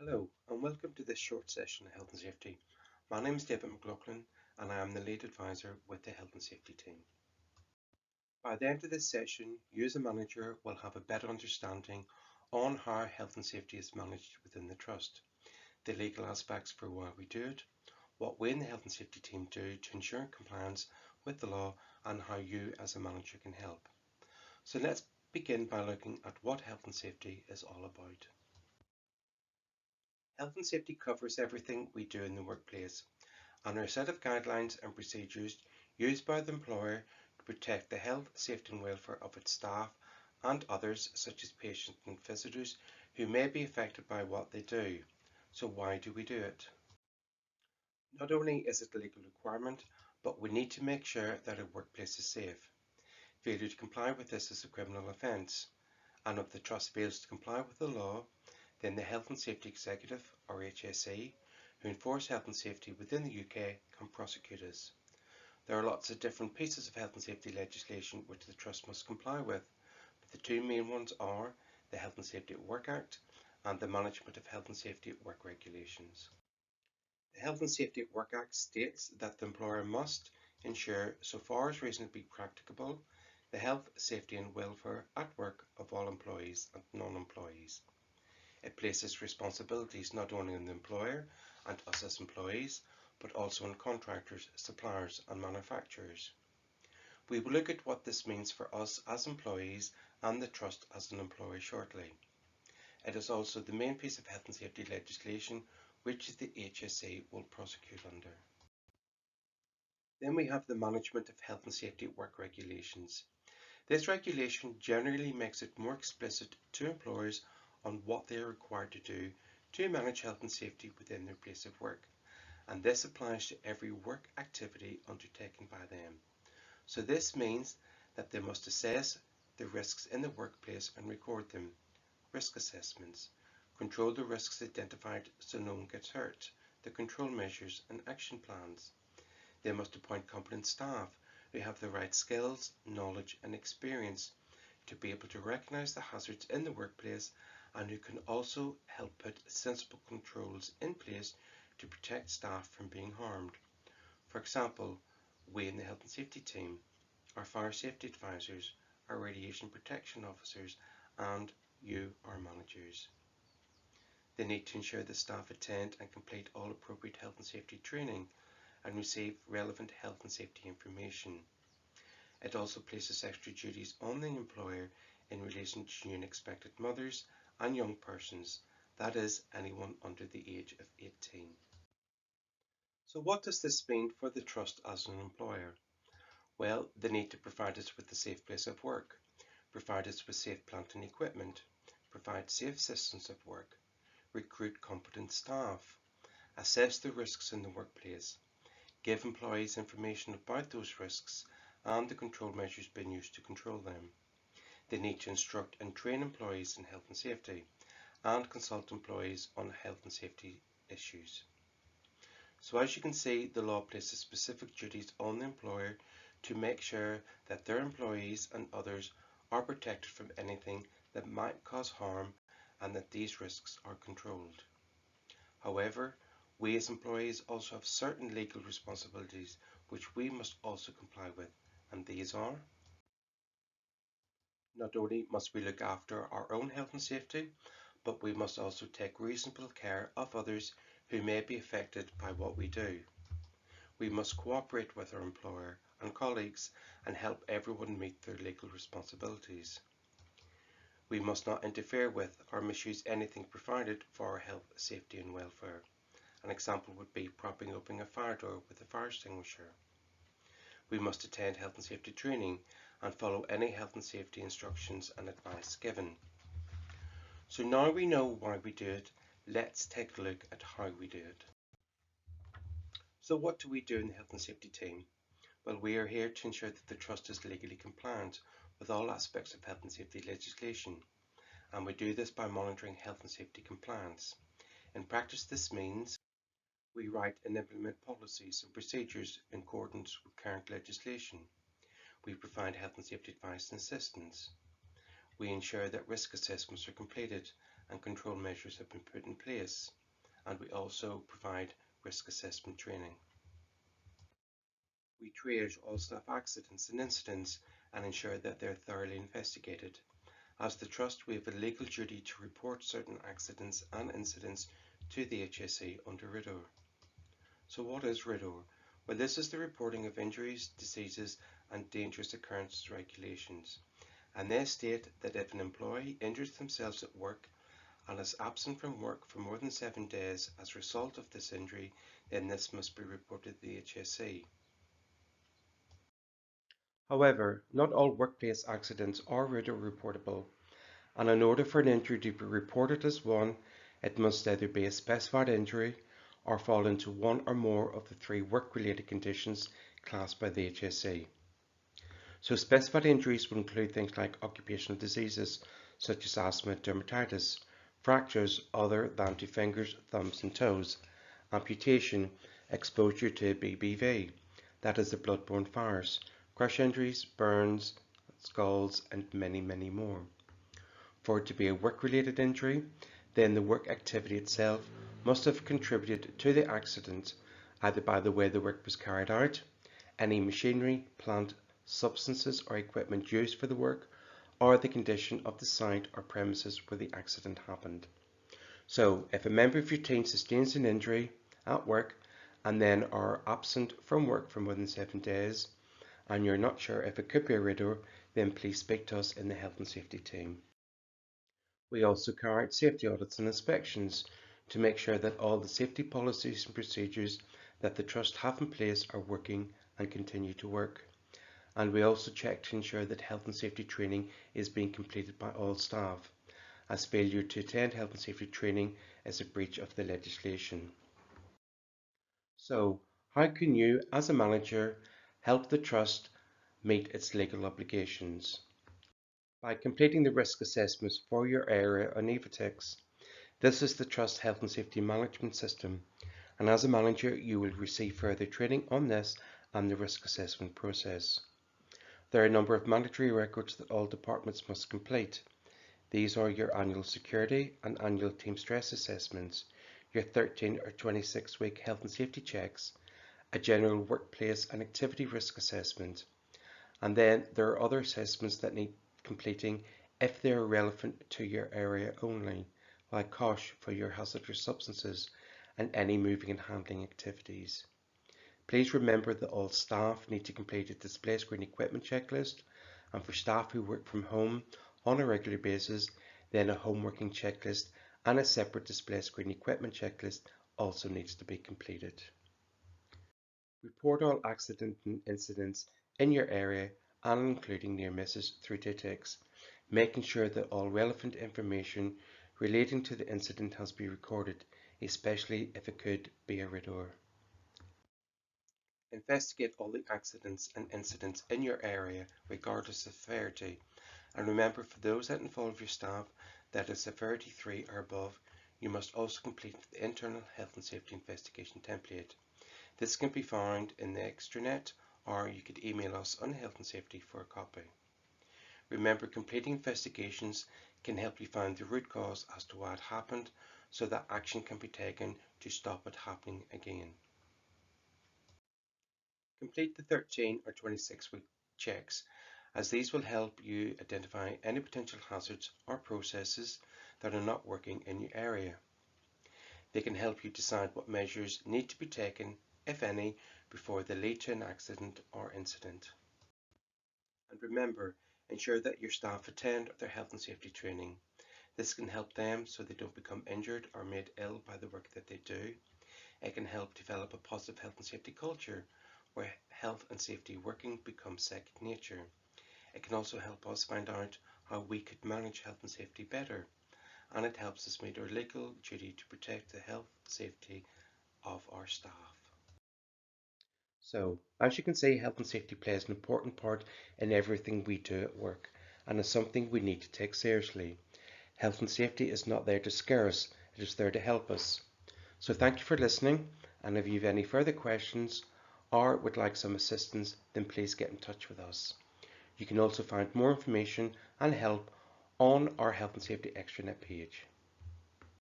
Hello and welcome to this short session of Health and Safety. My name is David McLaughlin and I am the lead advisor with the Health and Safety team. By the end of this session, you as a manager will have a better understanding on how health and safety is managed within the Trust, the legal aspects for why we do it, what we in the Health and Safety team do to ensure compliance with the law, and how you as a manager can help. So let's begin by looking at what health and safety is all about. Health and safety covers everything we do in the workplace and are a set of guidelines and procedures used by the employer to protect the health, safety and welfare of its staff and others such as patients and visitors who may be affected by what they do. So why do we do it? Not only is it a legal requirement, but we need to make sure that our workplace is safe. Failure to comply with this is a criminal offence, and if the Trust fails to comply with the law, then the Health and Safety Executive, or HSE, who enforce health and safety within the UK, can prosecute us. There are lots of different pieces of health and safety legislation which the Trust must comply with, but the two main ones are the Health and Safety at Work Act and the Management of Health and Safety at Work Regulations. The Health and Safety at Work Act states that the employer must ensure, so far as reasonably practicable, the health, safety and welfare at work of all employees and non-employees. It places responsibilities not only on the employer and us as employees, but also on contractors, suppliers and manufacturers. We will look at what this means for us as employees and the Trust as an employer shortly. It is also the main piece of health and safety legislation which the HSE will prosecute under. Then we have the Management of Health and Safety at Work Regulations. This regulation generally makes it more explicit to employers on what they are required to do to manage health and safety within their place of work, and this applies to every work activity undertaken by them. So this means that they must assess the risks in the workplace and record them, risk assessments, control the risks identified so no one gets hurt, the control measures and action plans. They must appoint competent staff who have the right skills, knowledge and experience to be able to recognise the hazards in the workplace and who can also help put sensible controls in place to protect staff from being harmed. For example, we in the Health and Safety team, our fire safety advisors, our radiation protection officers and you, our managers. They need to ensure that staff attend and complete all appropriate health and safety training and receive relevant health and safety information. It also places extra duties on the employer in relation to new and expected mothers and young persons, that is, anyone under the age of 18. So what does this mean for the Trust as an employer? Well, they need to provide us with a safe place of work, provide us with safe plant and equipment, provide safe systems of work, recruit competent staff, assess the risks in the workplace, give employees information about those risks and the control measures being used to control them. They need to instruct and train employees in health and safety and consult employees on health and safety issues. So as you can see, the law places specific duties on the employer to make sure that their employees and others are protected from anything that might cause harm and that these risks are controlled. However, we as employees also have certain legal responsibilities which we must also comply with, and these are: not only must we look after our own health and safety, but we must also take reasonable care of others who may be affected by what we do. We must cooperate with our employer and colleagues and help everyone meet their legal responsibilities. We must not interfere with or misuse anything provided for our health, safety and welfare. An example would be propping open a fire door with a fire extinguisher. We must attend health and safety training and follow any health and safety instructions and advice given. So now we know why we do it, let's take a look at how we do it. So what do we do in the health and safety team? Well, we are here to ensure that the Trust is legally compliant with all aspects of health and safety legislation, and we do this by monitoring health and safety compliance. In practice, this means we write and implement policies and procedures in accordance with current legislation. We provide health and safety advice and assistance. We ensure that risk assessments are completed and control measures have been put in place, and we also provide risk assessment training. We triage all staff accidents and incidents and ensure that they're thoroughly investigated. As the Trust, we have a legal duty to report certain accidents and incidents to the HSE under RIDDOR. So what is RIDDOR? Well, this is the reporting of injuries, diseases and dangerous occurrences regulations. And they state that if an employee injures themselves at work and is absent from work for more than 7 days as a result of this injury, then this must be reported to the HSE. However, not all workplace accidents are RIDDOR reportable, and in order for an injury to be reported as one, it must either be a specified injury or fall into one or more of the 3 work-related conditions classed by the HSE. So specified injuries will include things like occupational diseases such as asthma, dermatitis, fractures other than to fingers, thumbs and toes, amputation, exposure to BBV, that is the blood-borne virus, crush injuries, burns, skulls and many more. For it to be a work-related injury, then the work activity itself must have contributed to the accident either by the way the work was carried out, any machinery, plant, substances or equipment used for the work, or the condition of the site or premises where the accident happened. So if a member of your team sustains an injury at work and then are absent from work for more than 7 days and you're not sure if it could be a RIDDOR, then please speak to us in the health and safety team. We also carry out safety audits and inspections to make sure that all the safety policies and procedures that the Trust have in place are working and continue to work. And we also check to ensure that health and safety training is being completed by all staff, as failure to attend health and safety training is a breach of the legislation. So, how can you, as a manager, help the Trust meet its legal obligations? By completing the risk assessments for your area on Evatex. This is the Trust Health and Safety Management System, and as a manager you will receive further training on this and the risk assessment process. There are a number of mandatory records that all departments must complete. These are your annual security and annual team stress assessments, your 13 or 26-week health and safety checks, a general workplace and activity risk assessment, and then there are other assessments that need completing if they are relevant to your area only, like COSH for your hazardous substances and any moving and handling activities. Please remember that all staff need to complete a display screen equipment checklist, and for staff who work from home on a regular basis, then a home working checklist and a separate display screen equipment checklist also needs to be completed. Report all accident and incidents in your area and including near misses through Bitesize, making sure that all relevant information relating to the incident has been recorded, especially if it could be a RIDDOR. Investigate all the accidents and incidents in your area regardless of severity, and remember for those that involve your staff that is severity 3 or above, you must also complete the internal health and safety investigation template. This can be found in the extranet, or you could email us on health and safety for a copy. Remember, completing investigations can help you find the root cause as to why it happened, so that action can be taken to stop it happening again. Complete the 13 or 26-week checks, as these will help you identify any potential hazards or processes that are not working in your area. They can help you decide what measures need to be taken, if any, before they lead to an accident or incident. And remember, ensure that your staff attend their health and safety training. This can help them so they don't become injured or made ill by the work that they do. It can help develop a positive health and safety culture where health and safety working becomes second nature. It can also help us find out how we could manage health and safety better, and it helps us meet our legal duty to protect the health and safety of our staff. So, as you can see, health and safety plays an important part in everything we do at work, and is something we need to take seriously. Health and safety is not there to scare us, it is there to help us. So thank you for listening, and if you have any further questions or would like some assistance, then please get in touch with us. You can also find more information and help on our health and safety extranet page.